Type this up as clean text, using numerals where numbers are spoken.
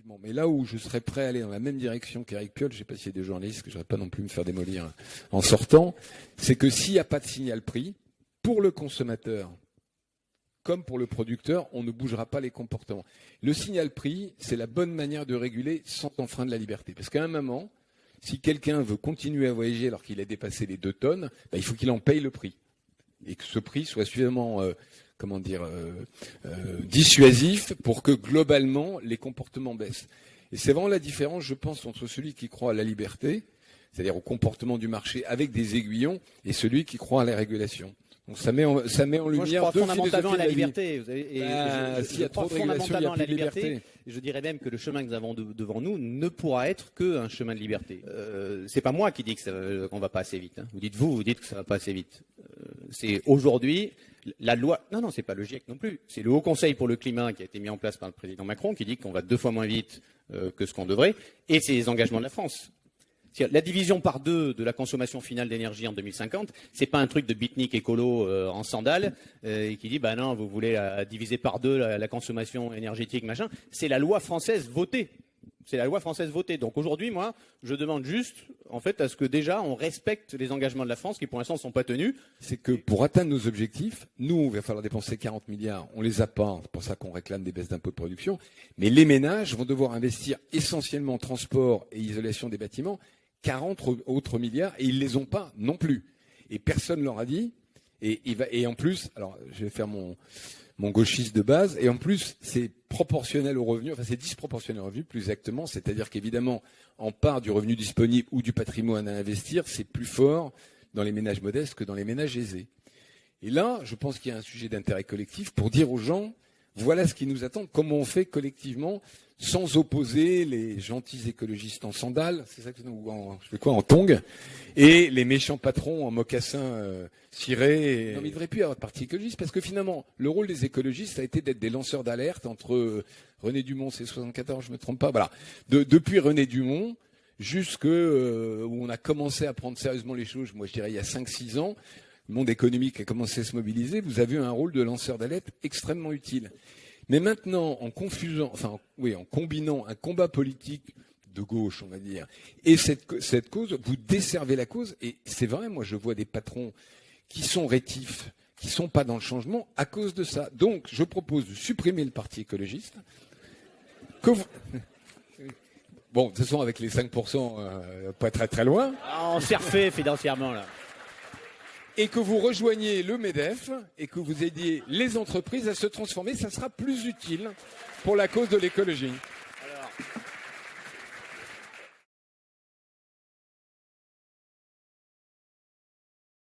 effectivement. Mais là où je serais prêt à aller dans la même direction qu'Éric Piolle, je ne sais pas s'il y a des journalistes, que je ne voudrais pas non plus me faire démolir en sortant, c'est que s'il n'y a pas de signal prix, pour le consommateur comme pour le producteur, on ne bougera pas les comportements. Le signal prix, c'est la bonne manière de réguler sans enfreindre la liberté. Parce qu'à un moment, si quelqu'un veut continuer à voyager alors qu'il a dépassé les 2 tonnes, il faut qu'il en paye le prix. Et que ce prix soit suffisamment dissuasif pour que globalement les comportements baissent. Et c'est vraiment la différence, je pense, entre celui qui croit à la liberté, c'est-à-dire au comportement du marché avec des aiguillons, et celui qui croit à la régulation. Donc ça met en lumière deux fondamentalement à la liberté. S'il y a trop de régulation, il n'y a plus de liberté. Je dirais même que le chemin que nous avons devant nous ne pourra être qu'un chemin de liberté. C'est pas moi qui dis qu'on va pas assez vite. Hein. Vous dites que ça va pas assez vite. C'est aujourd'hui la loi. Non, c'est pas le GIEC non plus. C'est le Haut Conseil pour le climat qui a été mis en place par le président Macron qui dit qu'on va 2 fois moins vite que ce qu'on devrait. Et c'est les engagements de la France. La division par 2 de la consommation finale d'énergie en 2050, c'est pas un truc de beatnik écolo en sandales qui dit non, vous voulez diviser par 2 la consommation énergétique, machin. C'est la loi française votée. C'est la loi française votée. Donc aujourd'hui, moi, je demande juste, en fait, à ce que déjà on respecte les engagements de la France qui pour l'instant ne sont pas tenus. C'est que pour atteindre nos objectifs, nous, il va falloir dépenser 40 milliards. On les a pas. C'est pour ça qu'on réclame des baisses d'impôts de production. Mais les ménages vont devoir investir essentiellement en transport et isolation des bâtiments 40 autres milliards et ils les ont pas non plus. Et personne leur a dit. Et en plus, alors je vais faire mon gauchiste de base. Et en plus, c'est proportionnel au revenu. Enfin, c'est disproportionnel au revenu, plus exactement. C'est-à-dire qu'évidemment, en part du revenu disponible ou du patrimoine à investir, c'est plus fort dans les ménages modestes que dans les ménages aisés. Et là, je pense qu'il y a un sujet d'intérêt collectif pour dire aux gens, voilà ce qui nous attend. Comment on fait collectivement sans opposer les gentils écologistes en sandales, c'est ça que en tongs, et les méchants patrons en mocassins cirés. Non, mais il ne devrait plus y avoir de parti écologiste, parce que finalement, le rôle des écologistes a été d'être des lanceurs d'alerte entre René Dumont, c'est 74, je me trompe pas, voilà. Depuis René Dumont, jusque où on a commencé à prendre sérieusement les choses, moi je dirais il y a 5-6 ans, le monde économique a commencé à se mobiliser, vous avez eu un rôle de lanceur d'alerte extrêmement utile. Mais maintenant, en combinant un combat politique de gauche, on va dire, et cette cause, vous desservez la cause. Et c'est vrai, moi, je vois des patrons qui sont rétifs, qui sont pas dans le changement à cause de ça. Donc, je propose de supprimer le Parti écologiste. Bon, de toute façon, avec les 5%, pas très très loin. On s'est refait financièrement, là. Et que vous rejoigniez le MEDEF et que vous aidiez les entreprises à se transformer, ça sera plus utile pour la cause de l'écologie. Alors...